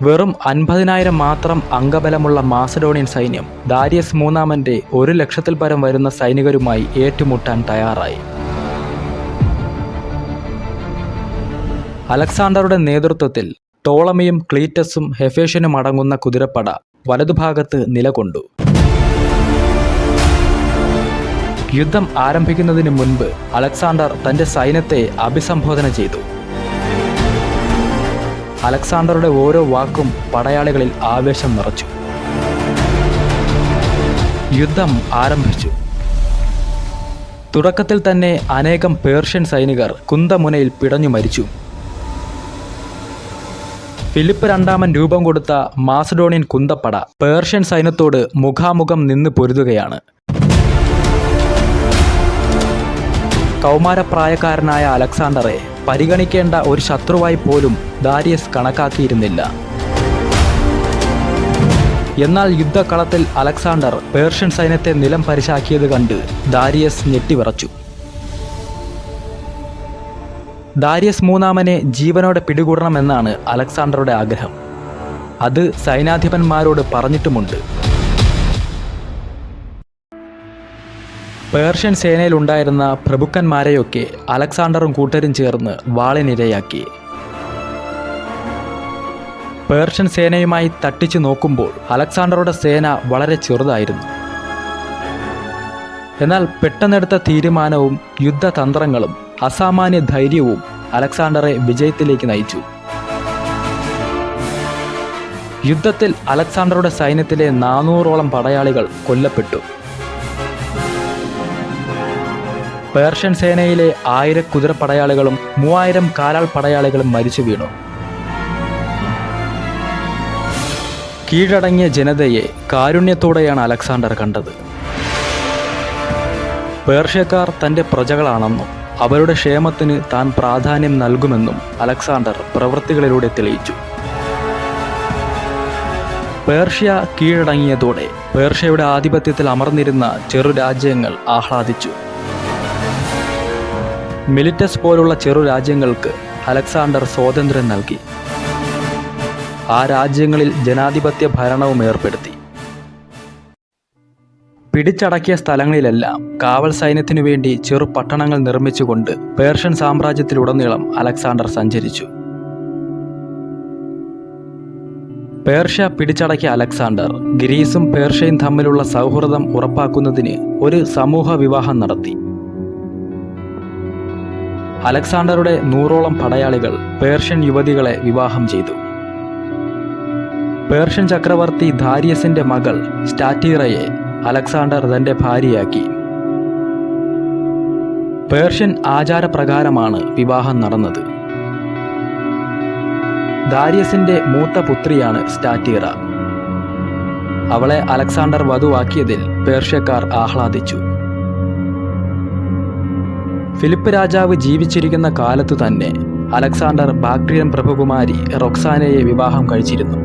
Speaker 1: വെറും 50,000 മാത്രം അംഗബലമുള്ള മാസഡോണിയൻ സൈന്യം ദാരിയസ് മൂന്നാമൻ്റെ 100,000-ൽ പരം വരുന്ന സൈനികരുമായി ഏറ്റുമുട്ടാൻ തയ്യാറായി. അലക്സാണ്ടറുടെ നേതൃത്വത്തിൽ ടോളമിയും ക്ലീറ്റസും ഹെഫേഷ്യനും അടങ്ങുന്ന കുതിരപ്പട വലതുഭാഗത്ത് നിലകൊണ്ടു. യുദ്ധം ആരംഭിക്കുന്നതിന് മുൻപ് അലക്സാണ്ടർ തൻ്റെ സൈന്യത്തെ അഭിസംബോധന ചെയ്തു. അലക്സാണ്ടറുടെ ഓരോ വാക്കും പടയാളികളിൽ ആവേശം നിറച്ചു. യുദ്ധം ആരംഭിച്ചു. തുടക്കത്തിൽ തന്നെ അനേകം പേർഷ്യൻ സൈനികർ കുന്തമുനയിൽ പിടഞ്ഞു മരിച്ചു. ഫിലിപ്പ് രണ്ടാമൻ രൂപം കൊടുത്ത മാസഡോണിയൻ കുന്തപ്പട പേർഷ്യൻ സൈന്യത്തോട് മുഖാമുഖം നിന്ന് പൊരുതുകയാണ്. കൗമാരപ്രായക്കാരനായ അലക്സാണ്ടറെ പരിഗണിക്കേണ്ട ഒരു ശത്രുവായി പോലും ദാരിയസ് കണക്കാക്കിയിരുന്നില്ല. എന്നാൽ യുദ്ധക്കളത്തിൽ അലക്സാണ്ടർ പേർഷ്യൻ സൈന്യത്തെ നിലം പരിശാക്കിയത് കണ്ട് ദാരിയസ് ഞെട്ടിവിറച്ചു. ദാരിയസ് മൂന്നാമനെ ജീവനോടെ പിടികൂടണമെന്നാണ് അലക്സാണ്ടറുടെ ആഗ്രഹം. അത് സൈന്യാധിപന്മാരോട് പറഞ്ഞിട്ടുമുണ്ട്. പേർഷ്യൻ സേനയിലുണ്ടായിരുന്ന പ്രഭുക്കന്മാരെയൊക്കെ അലക്സാണ്ടറും കൂട്ടരും ചേർന്ന് വാളിനിരയാക്കി. പേർഷ്യൻ സേനയുമായി തട്ടിച്ചു നോക്കുമ്പോൾ അലക്സാണ്ടറുടെ സേന വളരെ ചെറുതായിരുന്നു. എന്നാൽ പെട്ടെന്നെടുത്ത തീരുമാനവും യുദ്ധതന്ത്രങ്ങളും അസാമാന്യ ധൈര്യവും അലക്സാണ്ടറെ വിജയത്തിലേക്ക് നയിച്ചു. യുദ്ധത്തിൽ അലക്സാണ്ടറുടെ സൈന്യത്തിലെ 400ഓളം പടയാളികൾ കൊല്ലപ്പെട്ടു. പേർഷ്യൻ സേനയിലെ 1000 കുതിരപ്പടയാളികളും 3000 കാലാൾ പടയാളികളും മരിച്ചു വീണു. കീഴടങ്ങിയ ജനതയെ കാരുണ്യത്തോടെയാണ് അലക്സാണ്ടർ കണ്ടത്. പേർഷ്യക്കാർ തൻ്റെ പ്രജകളാണെന്നും അവരുടെ ക്ഷേമത്തിന് താൻ പ്രാധാന്യം നൽകുമെന്നും അലക്സാണ്ടർ പ്രവൃത്തികളിലൂടെ തെളിയിച്ചു. പേർഷ്യ കീഴടങ്ങിയതോടെ പേർഷ്യയുടെ ആധിപത്യത്തിൽ അമർന്നിരുന്ന ചെറു രാജ്യങ്ങൾ ആഹ്ലാദിച്ചു. മിലിറ്റസ് പോലുള്ള ചെറു രാജ്യങ്ങൾക്ക് അലക്സാണ്ടർ സ്വാതന്ത്ര്യം നൽകി. ആ രാജ്യങ്ങളിൽ ജനാധിപത്യ ഭരണവും ഏർപ്പെടുത്തി. പിടിച്ചടക്കിയ സ്ഥലങ്ങളിലെല്ലാം കാവൽ സൈന്യത്തിനു വേണ്ടി ചെറു പട്ടണങ്ങൾ നിർമ്മിച്ചുകൊണ്ട് പേർഷ്യൻ സാമ്രാജ്യത്തിലുടനീളം അലക്സാണ്ടർ സഞ്ചരിച്ചു. പേർഷ്യ പിടിച്ചടക്കിയ അലക്സാണ്ടർ ഗ്രീസും പേർഷ്യയും തമ്മിലുള്ള സൗഹൃദം ഉറപ്പാക്കുന്നതിന് ഒരു സമൂഹ വിവാഹം നടത്തി. അലക്സാണ്ടറുടെ 100ഓളം പടയാളികൾ പേർഷ്യൻ യുവതികളെ വിവാഹം ചെയ്തു. പേർഷ്യൻ ചക്രവർത്തി ദാരിയസിന്റെ മകൾ സ്റ്റാറ്റീറയെ അലക്സാണ്ടർ തന്റെ ഭാര്യയാക്കി. പേർഷ്യൻ ആചാരപ്രകാരമാണ് വിവാഹം നടന്നത്. ദാരിയസിന്റെ മൂത്ത പുത്രിയാണ് സ്റ്റാറ്റീറ. അവളെ അലക്സാണ്ടർ വധുവാക്കിയതിൽ പേർഷ്യക്കാർ ആഹ്ലാദിച്ചു. ഫിലിപ്പ് രാജാവ് ജീവിച്ചിരിക്കുന്ന കാലത്തു തന്നെ അലക്സാണ്ടർ ബാക്ട്രിയൻ പ്രഭുകുമാരി റൊക്സാനയെ വിവാഹം കഴിച്ചിരുന്നു.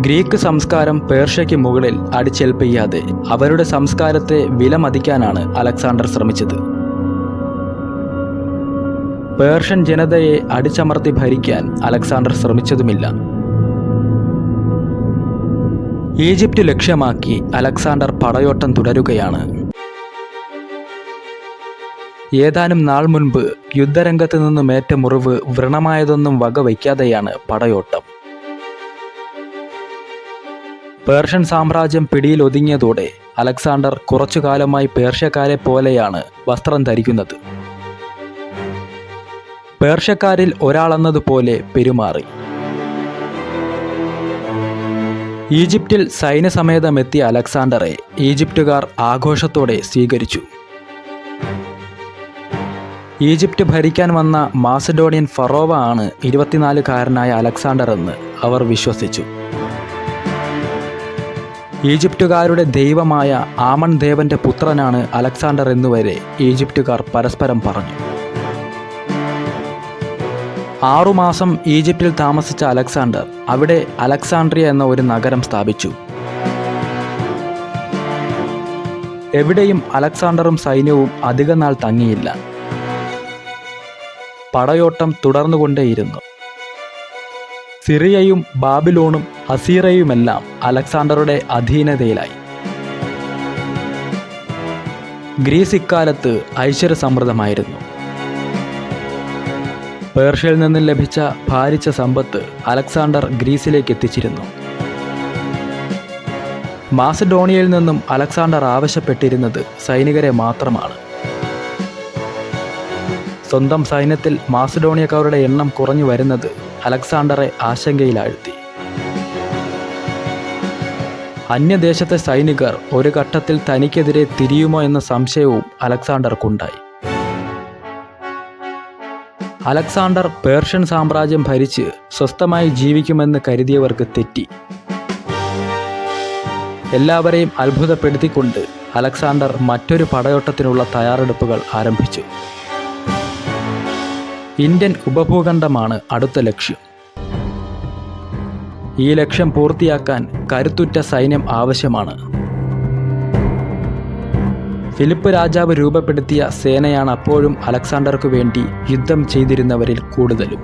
Speaker 1: ഗ്രീക്ക് സംസ്കാരം പേർഷ്യയ്ക്ക് മുകളിൽ അടിച്ചേൽപ്പിക്കാതെ അവരുടെ സംസ്കാരത്തെ വിലമതിക്കാനാണ് അലക്സാണ്ടർ ശ്രമിച്ചത്. പേർഷ്യൻ ജനതയെ അടിച്ചമർത്തി ഭരിക്കാൻ അലക്സാണ്ടർ ശ്രമിച്ചതുമില്ല. ഈജിപ്റ്റ് ലക്ഷ്യമാക്കി അലക്സാണ്ടർ പടയോട്ടം തുടരുകയാണ്. ഏതാനും നാൾ മുൻപ് യുദ്ധരംഗത്ത് നിന്നുമേറ്റ മുറിവ് വ്രണമായതൊന്നും വകവയ്ക്കാതെയാണ് പടയോട്ടം. പേർഷ്യൻ സാമ്രാജ്യം പിടിയിലൊതുങ്ങിയതോടെ അലക്സാണ്ടർ കുറച്ചു കാലമായി പേർഷ്യക്കാരെ പോലെയാണ് വസ്ത്രം ധരിക്കുന്നത്. പേർഷ്യക്കാരിൽ ഒരാളെന്നതുപോലെ പെരുമാറി. ഈജിപ്തിൽ സൈന്യസമേതമെത്തിയ അലക്സാണ്ടറെ ഈജിപ്തുകാർ ആഘോഷത്തോടെ സ്വീകരിച്ചു. ഈജിപ്റ്റ് ഭരിക്കാൻ വന്ന മാസഡോണിയൻ ഫറോവ ആണ് 24കാരനായ അലക്സാണ്ടർ എന്ന് അവർ വിശ്വസിച്ചു. ഈജിപ്തുകാരുടെ ദൈവമായ ആമൺ ദേവന്റെ പുത്രനാണ് അലക്സാണ്ടർ എന്നുവരെ ഈജിപ്തുകാർ പരസ്പരം പറഞ്ഞു. 6 മാസം ഈജിപ്തിൽ താമസിച്ച അലക്സാണ്ടർ അവിടെ അലക്സാണ്ട്രിയ എന്ന ഒരു നഗരം സ്ഥാപിച്ചു. എവിടെയും അലക്സാണ്ടറും സൈന്യവും അധികനാൾ തങ്ങിയില്ല. പടയോട്ടം തുടർന്നുകൊണ്ടേയിരുന്നു. സിറിയയും ബാബിലോണും അസീറയുമെല്ലാം അലക്സാണ്ടറുടെ അധീനതയിലായി. ഗ്രീസ് ഇക്കാലത്ത് ഐശ്വര്യസമൃദ്ധമായിരുന്നു. പേർഷ്യയിൽ നിന്നും ലഭിച്ച ഭാരിച്ച സമ്പത്ത് അലക്സാണ്ടർ ഗ്രീസിലേക്ക് എത്തിച്ചിരുന്നു. മാസഡോണിയയിൽ നിന്നും അലക്സാണ്ടർ ആവശ്യപ്പെട്ടിരുന്നത് സൈനികരെ മാത്രമാണ്. സ്വന്തം സൈന്യത്തിൽ മാസഡോണിയക്കാരുടെ എണ്ണം കുറഞ്ഞു വരുന്നത് അലക്സാണ്ടറെ ആശങ്കയിലാഴ്ത്തി. അന്യദേശത്തെ സൈനികർ ഒരു ഘട്ടത്തിൽ തനിക്കെതിരെ തിരിയുമോ എന്ന സംശയവും അലക്സാണ്ടർക്കുണ്ടായി. അലക്സാണ്ടർ പേർഷ്യൻ സാമ്രാജ്യം ഭരിച്ച് സ്വസ്ഥമായി ജീവിക്കുമെന്ന് കരുതിയവർക്ക് തെറ്റി. എല്ലാവരെയും അത്ഭുതപ്പെടുത്തിക്കൊണ്ട് അലക്സാണ്ടർ മറ്റൊരു പടയോട്ടത്തിനുള്ള തയ്യാറെടുപ്പുകൾ ആരംഭിച്ചു. ഇന്ത്യൻ ഉപഭൂഖണ്ഡമാണ് അടുത്ത ലക്ഷ്യം. ഈ ലക്ഷ്യം പൂർത്തിയാക്കാൻ കരുത്തുറ്റ സൈന്യം ആവശ്യമാണ്. ഫിലിപ്പ് രാജാവ് രൂപപ്പെടുത്തിയ സേനയാണ് അപ്പോഴും അലക്സാണ്ടർക്കു വേണ്ടി യുദ്ധം ചെയ്തിരുന്നവരിൽ കൂടുതലും.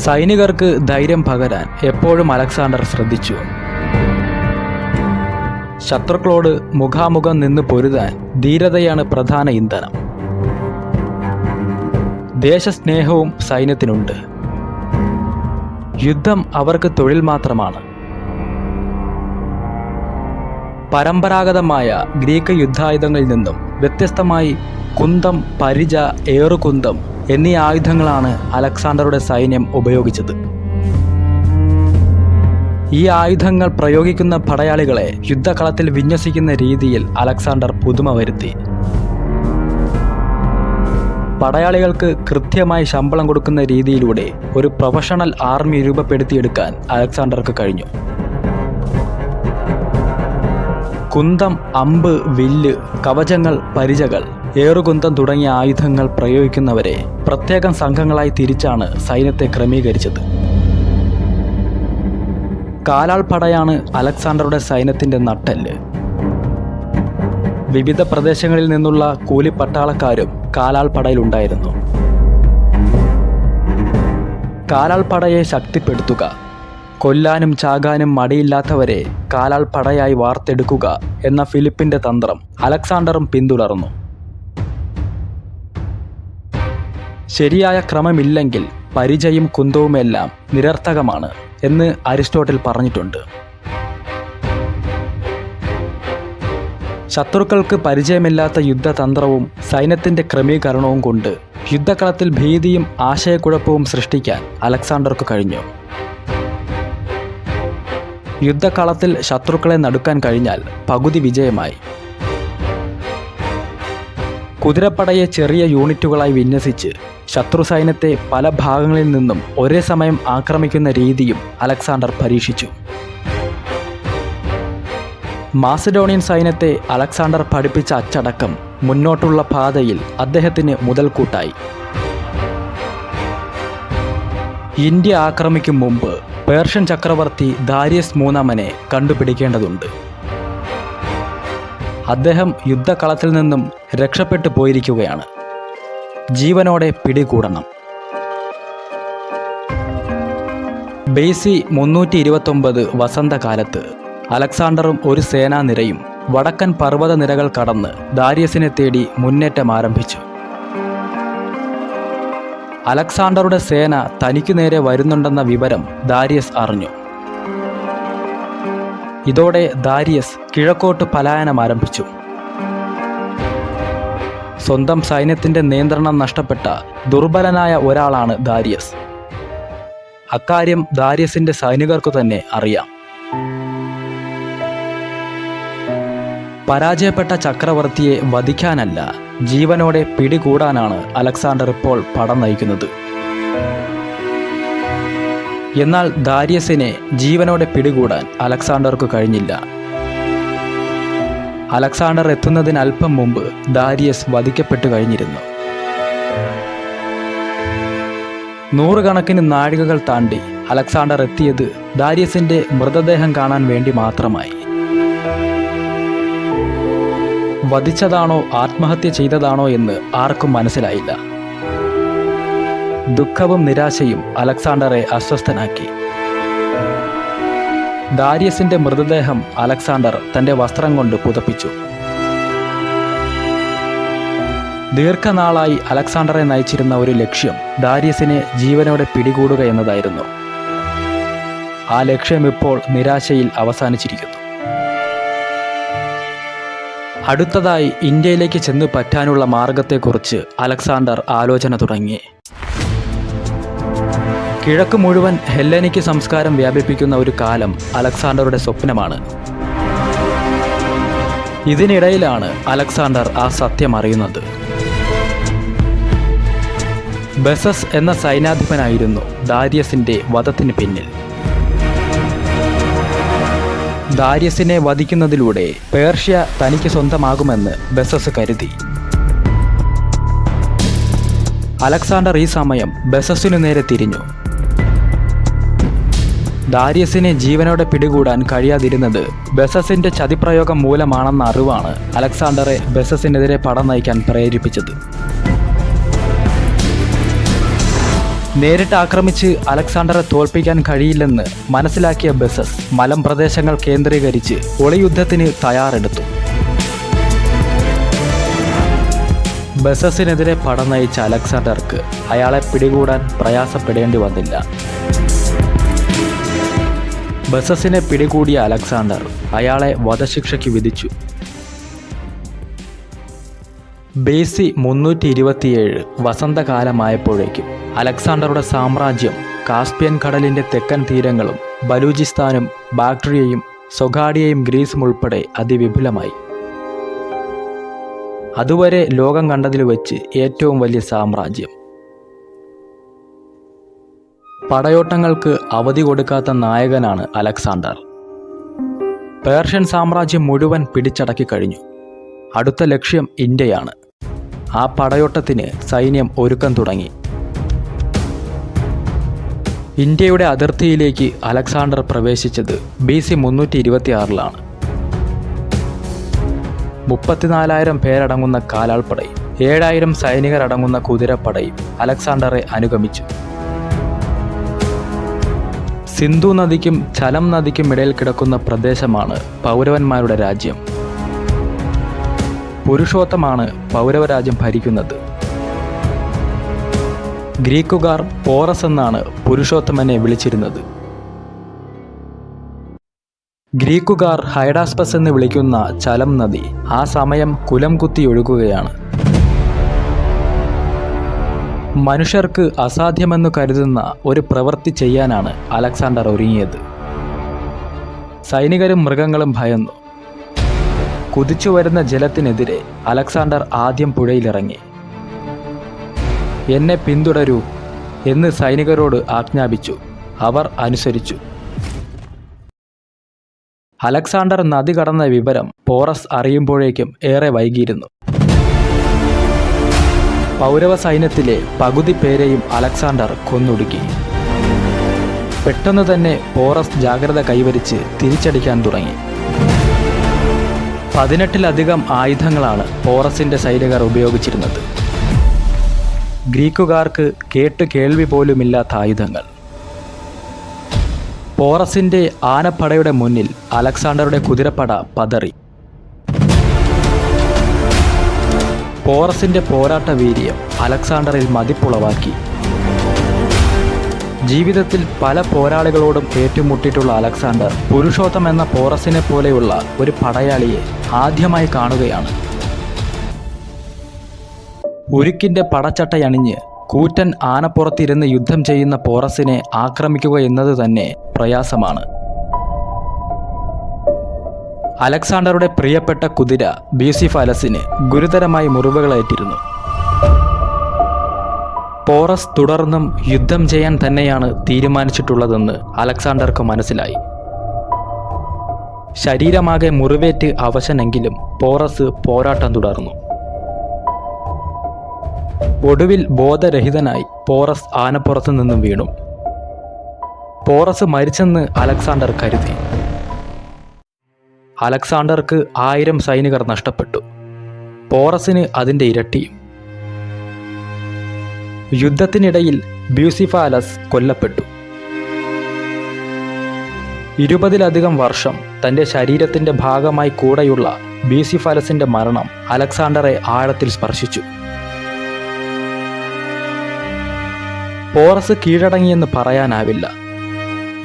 Speaker 1: സൈനികർക്ക് ധൈര്യം പകരാൻ എപ്പോഴും അലക്സാണ്ടർ ശ്രദ്ധിച്ചു. ശത്രുക്കളോട് മുഖാമുഖം നിന്ന് പൊരുതാൻ ധീരതയാണ് പ്രധാന ഇന്ധനം. ദേശസ്നേഹവും സൈന്യത്തിനുണ്ട്. യുദ്ധം അവർക്ക് തൊഴിൽ മാത്രമാണ്. പരമ്പരാഗതമായ ഗ്രീക്ക് യുദ്ധായുധങ്ങളിൽ നിന്നും വ്യത്യസ്തമായി കുന്തം, പരിച, ഏറുകുന്തം എന്നീ ആയുധങ്ങളാണ് അലക്സാണ്ടറുടെ സൈന്യം ഉപയോഗിച്ചത്. ഈ ആയുധങ്ങൾ പ്രയോഗിക്കുന്ന പടയാളികളെ യുദ്ധകളത്തിൽ വിന്യസിക്കുന്ന രീതിയിൽ അലക്സാണ്ടർ പുതുമ വരുത്തി. പടയാളികൾക്ക് കൃത്യമായി ശമ്പളം കൊടുക്കുന്ന രീതിയിലൂടെ ഒരു പ്രൊഫഷണൽ ആർമി രൂപപ്പെടുത്തിയെടുക്കാൻ അലക്സാണ്ടർക്ക് കഴിഞ്ഞു. കുന്തം, അമ്പ്, വില്ല്, കവചങ്ങൾ, പരിചകൾ, ഏറുകുന്തം തുടങ്ങിയ ആയുധങ്ങൾ പ്രയോഗിക്കുന്നവരെ പ്രത്യേകം സംഘങ്ങളായി തിരിച്ചാണ് സൈന്യത്തെ ക്രമീകരിച്ചത്. കാലാൾ പടയാണ് അലക്സാണ്ടറുടെ സൈന്യത്തിൻ്റെ നട്ടെല്ല്. വിവിധ പ്രദേശങ്ങളിൽ നിന്നുള്ള കൂലിപ്പട്ടാളക്കാരും കാലാൾ പടയിലുണ്ടായിരുന്നു. കാലാൾ പടയെ ശക്തിപ്പെടുത്തുക, കൊല്ലാനും ചാകാനും മടിയില്ലാത്തവരെ കാലാൾ പടയായി വാർത്തെടുക്കുക എന്ന ഫിലിപ്പിൻ്റെ തന്ത്രം അലക്സാണ്ടറും പിന്തുടർന്നു. ശരിയായ ക്രമമില്ലെങ്കിൽ പരിചയും കുന്തവുമെല്ലാം നിരർത്ഥകമാണ് എന്ന് അരിസ്റ്റോട്ടിൽ പറഞ്ഞിട്ടുണ്ട്. ശത്രുക്കൾക്ക് പരിചയമില്ലാത്ത യുദ്ധതന്ത്രവും സൈന്യത്തിൻ്റെ ക്രമീകരണവും കൊണ്ട് യുദ്ധകളത്തിൽ ഭീതിയും ആശയക്കുഴപ്പവും സൃഷ്ടിക്കാൻ അലക്സാണ്ടർക്ക് കഴിഞ്ഞു. യുദ്ധകളത്തിൽ ശത്രുക്കളെ നടുക്കാൻ കഴിഞ്ഞാൽ പകുതി വിജയമായി. കുതിരപ്പടയെ ചെറിയ യൂണിറ്റുകളായി വിന്യസിച്ച് ശത്രു സൈന്യത്തെ പല ഭാഗങ്ങളിൽ നിന്നും ഒരേ സമയം ആക്രമിക്കുന്ന രീതിയും അലക്സാണ്ടർ പരീക്ഷിച്ചു. മാസിഡോണിയൻ സൈന്യത്തെ അലക്സാണ്ടർ പഠിപ്പിച്ച അച്ചടക്കം മുന്നോട്ടുള്ള പാതയിൽ അദ്ദേഹത്തിന് മുതൽക്കൂട്ടായി. ഇന്ത്യ ആക്രമിക്കും മുമ്പ് പേർഷ്യൻ ചക്രവർത്തി ദാരിയസ് മൂന്നാമനെ കണ്ടുപിടിക്കേണ്ടതുണ്ട്. അദ്ദേഹം യുദ്ധകളത്തിൽ നിന്നും രക്ഷപ്പെട്ടു പോയിരിക്കുകയാണ്. ജീവനോടെ പിടികൂടണം. ബി.സി. 329 വസന്തകാലത്ത് അലക്സാണ്ടറും ഒരു സേനാനിരയും വടക്കൻ പർവ്വതനിരകൾ കടന്ന് ദാരിയസിനെ തേടി മുന്നേറ്റം ആരംഭിച്ചു. അലക്സാണ്ടറുടെ സേന തനിക്കു നേരെ വരുന്നുണ്ടെന്ന വിവരം ദാരിയസ് അറിഞ്ഞു. ഇതോടെ ദാരിയസ് കിഴക്കോട്ട് പലായനം ആരംഭിച്ചു. സ്വന്തം സൈന്യത്തിൻ്റെ നിയന്ത്രണം നഷ്ടപ്പെട്ട ദുർബലനായ ഒരാളാണ് ദാരിയസ്. അക്കാര്യം ദാരിയസിൻ്റെ സൈനികർക്കു തന്നെ അറിയാം. പരാജയപ്പെട്ട ചക്രവർത്തിയെ വധിക്കാനല്ല, ജീവനോടെ പിടികൂടാനാണ് അലക്സാണ്ടർ ഇപ്പോൾ പട നയിക്കുന്നത്. എന്നാൽ ദാരിയസിനെ ജീവനോടെ പിടികൂടാൻ അലക്സാണ്ടർക്ക് കഴിഞ്ഞില്ല. അലക്സാണ്ടർ എത്തുന്നതിന് അല്പം മുമ്പ് ദാരിയസ് വധിക്കപ്പെട്ടു കഴിഞ്ഞിരുന്നു. 100 കണക്കിന് നാഴികകൾ താണ്ടി അലക്സാണ്ടർ എത്തിയത് ദാരിയസിന്റെ മൃതദേഹം കാണാൻ വേണ്ടി മാത്രമായി. വധിച്ചതാണോ ആത്മഹത്യ ചെയ്തതാണോ എന്ന് ആർക്കും മനസ്സിലായില്ല. ദുഃഖവും നിരാശയും അലക്സാണ്ടറെ അസ്വസ്ഥനാക്കി. ദാരിയസിന്റെ മൃതദേഹം അലക്സാണ്ടർ തൻ്റെ വസ്ത്രം കൊണ്ട് പുതപ്പിച്ചു. ദീർഘനാളായി അലക്സാണ്ടറെ നയിച്ചിരുന്ന ഒരു ലക്ഷ്യം ദാരിയസിനെ ജീവനോടെ പിടികൂടുക എന്നതായിരുന്നു. ആ ലക്ഷ്യം ഇപ്പോൾ നിരാശയിൽ അവസാനിച്ചിരിക്കുന്നു. അടുത്തതായി ഇന്ത്യയിലേക്ക് ചെന്ന് പറ്റാനുള്ള മാർഗത്തെക്കുറിച്ച് അലക്സാണ്ടർ ആലോചന തുടങ്ങി. കിഴക്ക് മുഴുവൻ ഹെല്ലനിക്ക് സംസ്കാരം വ്യാപിപ്പിക്കുന്ന ഒരു കാലം അലക്സാണ്ടറുടെ സ്വപ്നമാണ്. ഇതിനിടയിലാണ് അലക്സാണ്ടർ ആ സത്യം അറിയുന്നത്. ബെസസ് എന്ന സൈന്യാധിപനായിരുന്നു ദാരിയസിന്റെ വധത്തിന് പിന്നിൽ. ദാരിയസിനെ വധിക്കുന്നതിലൂടെ പേർഷ്യ തനിക്ക് സ്വന്തമാകുമെന്ന് ബെസസ് കരുതി. അലക്സാണ്ടർ ഈ സമയം ബെസസിനു നേരെ തിരിഞ്ഞു. ദാരിയസിനെ ജീവനോടെ പിടികൂടാൻ കഴിയാതിരുന്നത് ബെസസിന്റെ ചതിപ്രയോഗം മൂലമാണെന്ന അറിവാണ് അലക്സാണ്ടറെ ബെസസിനെതിരെ പട നയിക്കാൻ പ്രേരിപ്പിച്ചത്. നേരിട്ട് ആക്രമിച്ച് അലക്സാണ്ടറെ തോൽപ്പിക്കാൻ കഴിയില്ലെന്ന് മനസ്സിലാക്കിയ ബെസസ് മലമ്പ്രദേശങ്ങൾ കേന്ദ്രീകരിച്ച് ഒളിയുദ്ധത്തിന് തയ്യാറെടുത്തു. ബെസസിനെതിരെ പട നയിച്ച അലക്സാണ്ടർക്ക് അയാളെ പിടികൂടാൻ പ്രയാസപ്പെടേണ്ടി വന്നില്ല. ബെസസിനെ പിടികൂടിയ അലക്സാണ്ടർ അയാളെ വധശിക്ഷയ്ക്ക് വിധിച്ചു. BC 327 വസന്തകാലമായപ്പോഴേക്കും അലക്സാണ്ടറുടെ സാമ്രാജ്യം കാസ്പിയൻ കടലിൻ്റെ തെക്കൻ തീരങ്ങളും ബലൂചിസ്ഥാനും ബാക്ട്രിയയും സൊഗാഡിയയും ഗ്രീസും ഉൾപ്പെടെ അതിവിപുലമായി. അതുവരെ ലോകം കണ്ടതിൽ വെച്ച് ഏറ്റവും വലിയ സാമ്രാജ്യം. പടയോട്ടങ്ങൾക്ക് അവധി കൊടുക്കാത്ത നായകനാണ് അലക്സാണ്ടർ. പേർഷ്യൻ സാമ്രാജ്യം മുഴുവൻ പിടിച്ചടക്കി കഴിഞ്ഞു. അടുത്ത ലക്ഷ്യം ഇന്ത്യയാണ്. ആ പടയോട്ടത്തിന് സൈന്യം ഒരുക്കം തുടങ്ങി. ഇന്ത്യയുടെ അതിർത്തിയിലേക്ക് അലക്സാണ്ടർ പ്രവേശിച്ചത് BC 326 34,000 പേരടങ്ങുന്ന കാലാൾപ്പടയും 7,000 സൈനികരടങ്ങുന്ന കുതിരപ്പടയും അലക്സാണ്ടറെ അനുഗമിച്ചു. സിന്ധു നദിക്കും ചലം നദിക്കും ഇടയിൽ കിടക്കുന്ന പ്രദേശമാണ് പൗരവന്മാരുടെ രാജ്യം. പുരുഷോത്തമാണ് പൗരവരാജ്യം ഭരിക്കുന്നത്. ഗ്രീക്കുകാർ പോറസ് എന്നാണ് പുരുഷോത്തമനെ വിളിച്ചിരുന്നത്. ഗ്രീക്കുകാർ ഹൈഡാസ്പസ് എന്ന് വിളിക്കുന്ന ചലം നദി ആ സമയം കുലം കുത്തി ഒഴുകുകയാണ്. മനുഷ്യർക്ക് അസാധ്യമെന്നു കരുതുന്ന ഒരു പ്രവൃത്തി ചെയ്യാനാണ് അലക്സാണ്ടർ ഒരുങ്ങിയത്. സൈനികരും മൃഗങ്ങളും ഭയന്നു. കുതിച്ചു വരുന്ന ജലത്തിനെതിരെ അലക്സാണ്ടർ ആദ്യം പുഴയിലിറങ്ങി. എന്നെ പിന്തുടരൂ എന്ന് സൈനികരോട് ആജ്ഞാപിച്ചു. അവർ അനുസരിച്ചു. അലക്സാണ്ടർ നദി കടന്ന വിവരം പോറസ് അറിയുമ്പോഴേക്കും ഏറെ വൈകിയിരുന്നു. പൗരവ സൈന്യത്തിലെ പകുതി പേരെയും അലക്സാണ്ടർ കൊന്നൊടുക്കി. പെട്ടെന്ന് തന്നെ പോറസ് ജാഗ്രത കൈവരിച്ച് തിരിച്ചടിക്കാൻ തുടങ്ങി. 18ലധികം ആയുധങ്ങളാണ് പോറസിന്റെ സൈനികർ ഉപയോഗിച്ചിരുന്നത്. ഗ്രീക്കുകാർക്ക് കേട്ട് കേൾവി പോലുമില്ലാത്ത ആയുധങ്ങൾ. പോറസിന്റെ ആനപ്പടയുടെ മുന്നിൽ അലക്സാണ്ടറുടെ കുതിരപ്പട പതറി. പോറസിന്റെ പോരാട്ട വീര്യം അലക്സാണ്ടറിൽ മതിപ്പുളവാക്കി. ജീവിതത്തിൽ പല പോരാളികളോടും ഏറ്റുമുട്ടിയിട്ടുള്ള അലക്സാണ്ടർ പുരുഷോത്തം എന്ന പോറസിനെ പോലെയുള്ള ഒരു പടയാളിയെ ആദ്യമായി കാണുകയാണ്. ഉരുക്കിന്റെ പടച്ചട്ടയണിഞ്ഞ് കൂറ്റൻ ആനപ്പുറത്തിരുന്ന് യുദ്ധം ചെയ്യുന്ന പോറസിനെ ആക്രമിക്കുക എന്നത് തന്നെ പ്രയാസമാണ്. അലക്സാണ്ടറുടെ പ്രിയപ്പെട്ട കുതിര ബ്യൂസിഫാലസിന് ഗുരുതരമായി മുറിവുകളേറ്റിരുന്നു. പോറസ് തുടർന്നും യുദ്ധം ചെയ്യാൻ തന്നെയാണ് തീരുമാനിച്ചിട്ടുള്ളതെന്ന് അലക്സാണ്ടർക്ക് മനസ്സിലായി. ശരീരമാകെ മുറിവേറ്റ് അവശനെങ്കിലും പോറസ് പോരാട്ടം തുടർന്നു. ഒടുവിൽ ബോധരഹിതനായി പോറസ് ആനപ്പുറത്തു നിന്നും വീണു. പോറസ് മരിച്ചെന്ന് അലക്സാണ്ടർ കരുതി. അലക്സാണ്ടർക്ക് 1000 സൈനികർ നഷ്ടപ്പെട്ടു. പോറസിന് അതിൻ്റെ ഇരട്ടിയും. യുദ്ധത്തിനിടയിൽ ബ്യൂസിഫാലസ് കൊല്ലപ്പെട്ടു. 20ലധികം വർഷം തൻ്റെ ശരീരത്തിൻ്റെ ഭാഗമായി കൂടെയുള്ള ബ്യൂസിഫാലസിൻ്റെ മരണം അലക്സാണ്ടറെ ആഴത്തിൽ സ്പർശിച്ചു. പോറസ് കീഴടങ്ങിയെന്ന് പറയാനാവില്ല.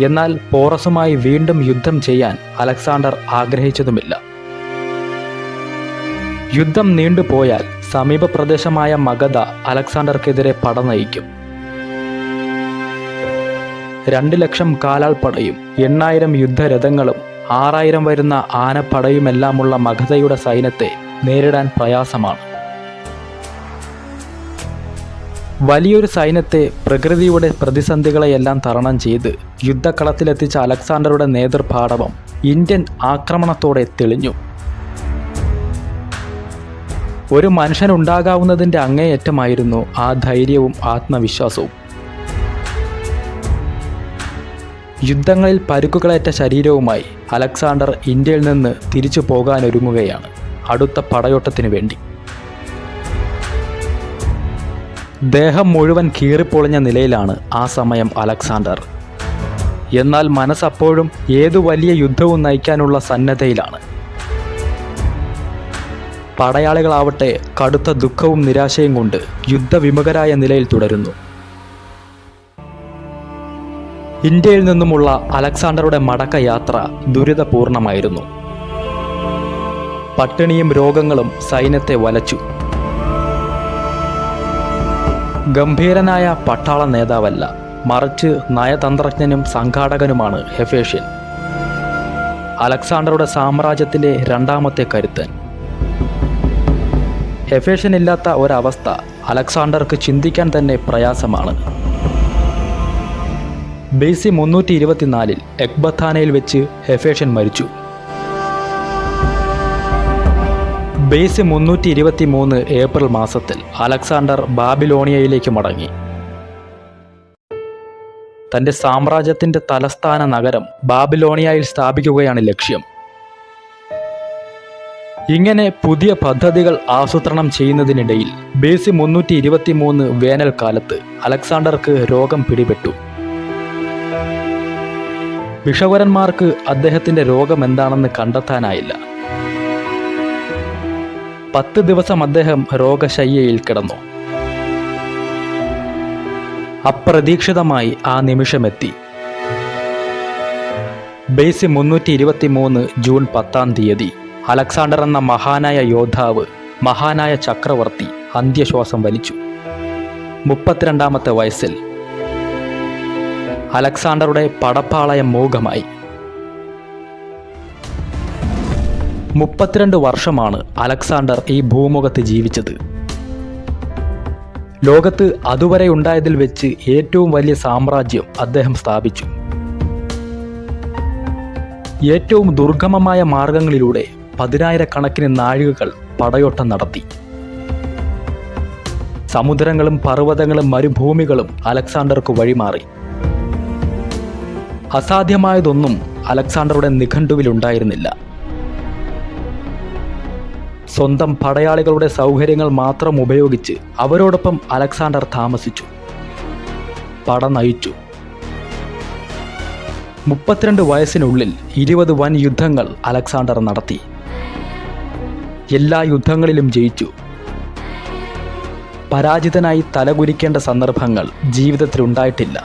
Speaker 1: എന്നാൽ പോറസുമായി വീണ്ടും യുദ്ധം ചെയ്യാൻ അലക്സാണ്ടർ ആഗ്രഹിച്ചതുമില്ല. യുദ്ധം നീണ്ടുപോയാൽ സമീപ പ്രദേശമായ മഗധ അലക്സാണ്ടർക്കെതിരെ പട നയിക്കും. 2,00,000 കാലാൾപ്പടയും 8,000 യുദ്ധരഥങ്ങളും 6,000 വരുന്ന ആനപ്പടയുമെല്ലാമുള്ള മഗധയുടെ സൈന്യത്തെ നേരിടാൻ പ്രയാസമാണ്. വലിയൊരു സൈന്യത്തെ പ്രകൃതിയുടെ പ്രതിസന്ധികളെയെല്ലാം തരണം ചെയ്ത് യുദ്ധക്കളത്തിലെത്തിച്ച അലക്സാണ്ടറുടെ നേതൃപാടവം ഇന്ത്യൻ ആക്രമണത്തോടെ തെളിഞ്ഞു. ഒരു മനുഷ്യനുണ്ടാകാവുന്നതിൻ്റെ അങ്ങേയറ്റമായിരുന്നു ആ ധൈര്യവും ആത്മവിശ്വാസവും. യുദ്ധങ്ങളിൽ പരുക്കുകളേറ്റ ശരീരവുമായി അലക്സാണ്ടർ ഇന്ത്യയിൽ നിന്ന് തിരിച്ചു പോകാനൊരുങ്ങുകയാണ് അടുത്ത പടയോട്ടത്തിനു വേണ്ടി. ദേഹം മുഴുവൻ കീറിപ്പൊളിഞ്ഞ നിലയിലാണ് ആ സമയം അലക്സാണ്ടർ. എന്നാൽ മനസ്സപ്പോഴും ഏതു വലിയ യുദ്ധവും നയിക്കാനുള്ള സന്നദ്ധയിലാണ്. പടയാളികളാവട്ടെ കടുത്ത ദുഃഖവും നിരാശയും കൊണ്ട് യുദ്ധവിമുഖരായ നിലയിൽ തുടരുന്നു. ഇന്ത്യയിൽ നിന്നുമുള്ള അലക്സാണ്ടറുടെ മടക്കയാത്ര ദുരിതപൂർണമായിരുന്നു. പട്ടിണിയും രോഗങ്ങളും സൈന്യത്തെ വലച്ചു. ഗംഭീരനായ പട്ടാള നേതാവല്ല, മറിച്ച് നയതന്ത്രജ്ഞനും സംഘാടകനുമാണ് ഹെഫേഷ്യൻ, അലക്സാണ്ടറുടെ സാമ്രാജ്യത്തിലെ രണ്ടാമത്തെ കരുത്തൻ. ഹെഫേഷ്യൻ ഇല്ലാത്ത ഒരവസ്ഥ അലക്സാണ്ടർക്ക് ചിന്തിക്കാൻ തന്നെ പ്രയാസമാണ്. BC 324 എക്ബത്താനയിൽ വെച്ച് ഹെഫേഷ്യൻ മരിച്ചു. BC 323 ഏപ്രിൽ മാസത്തിൽ അലക്സാണ്ടർ ബാബിലോണിയയിലേക്ക് മടങ്ങി. തൻ്റെ സാമ്രാജ്യത്തിൻ്റെ തലസ്ഥാന നഗരം ബാബിലോണിയയിൽ സ്ഥാപിക്കുകയാണ് ലക്ഷ്യം. ഇങ്ങനെ പുതിയ പദ്ധതികൾ ആസൂത്രണം ചെയ്യുന്നതിനിടയിൽ BC 323 വേനൽക്കാലത്ത് അലക്സാണ്ടർക്ക് രോഗം പിടിപെട്ടു. ഭിഷഗ്വരന്മാർക്ക് അദ്ദേഹത്തിൻ്റെ രോഗം എന്താണെന്ന് കണ്ടെത്താനായില്ല. 10 ദിവസം അദ്ദേഹം രോഗശയ്യയിൽ കിടന്നു. അപ്രതീക്ഷിതമായി ആ നിമിഷമെത്തി. BC 323 ജൂൺ 10-ാം തീയതി അലക്സാണ്ടർ എന്ന മഹാനായ യോദ്ധാവ്, മഹാനായ ചക്രവർത്തി അന്ത്യശ്വാസം വലിച്ചു. 32-ാമത്തെ വയസ്സിൽ അലക്സാണ്ടറുടെ പടപ്പാളയം മൂകമായി. 32 വർഷമാണ് അലക്സാണ്ടർ ഈ ഭൂമുഖത്ത് ജീവിച്ചത്. ലോകത്ത് അതുവരെ ഉണ്ടായതിൽ വെച്ച് ഏറ്റവും വലിയ സാമ്രാജ്യം അദ്ദേഹം സ്ഥാപിച്ചു. ഏറ്റവും ദുർഗമമായ മാർഗങ്ങളിലൂടെ 10,000-കണക്കിന് നാഴികകൾ പടയോട്ടം നടത്തി. സമുദ്രങ്ങളും പർവ്വതങ്ങളും മരുഭൂമികളും അലക്സാണ്ടർക്ക് വഴിമാറി. അസാധ്യമായതൊന്നും അലക്സാണ്ടറുടെ നിഘണ്ടുവിലുണ്ടായിരുന്നില്ല. സ്വന്തം പടയാളികളുടെ സൗകര്യങ്ങൾ മാത്രം ഉപയോഗിച്ച് അവരോടൊപ്പം അലക്സാണ്ടർ താമസിച്ചു, പട നയിച്ചു. 32 വയസ്സിനുള്ളിൽ 20 വൻ യുദ്ധങ്ങൾ അലക്സാണ്ടർ നടത്തി. എല്ലാ യുദ്ധങ്ങളിലും ജയിച്ചു. പരാജിതനായി തലകുനിക്കേണ്ട സന്ദർഭങ്ങൾ ജീവിതത്തിലുണ്ടായിട്ടില്ല.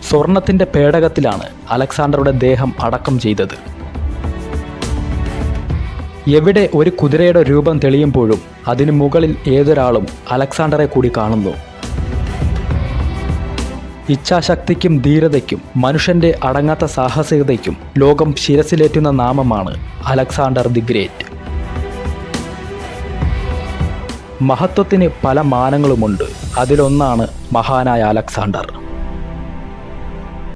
Speaker 1: സ്വർണത്തിൻ്റെ പേടകത്തിലാണ് അലക്സാണ്ടറുടെ ദേഹം അടക്കം ചെയ്തത്. എവിടെ ഒരു കുതിരയുടെ രൂപം തെളിയുമ്പോഴും അതിനു മുകളിൽ ഏതൊരാളും അലക്സാണ്ടറെ കൂടി കാണുന്നു. ഇച്ഛാശക്തിക്കും ധീരതയ്ക്കും മനുഷ്യൻ്റെ അടങ്ങാത്ത സാഹസികതയ്ക്കും ലോകം ശിരസിലേറ്റുന്ന നാമമാണ് അലക്സാണ്ടർ ദി ഗ്രേറ്റ്. മഹത്വത്തിന് പല മാനങ്ങളുമുണ്ട്. അതിലൊന്നാണ് മഹാനായ അലക്സാണ്ടർ.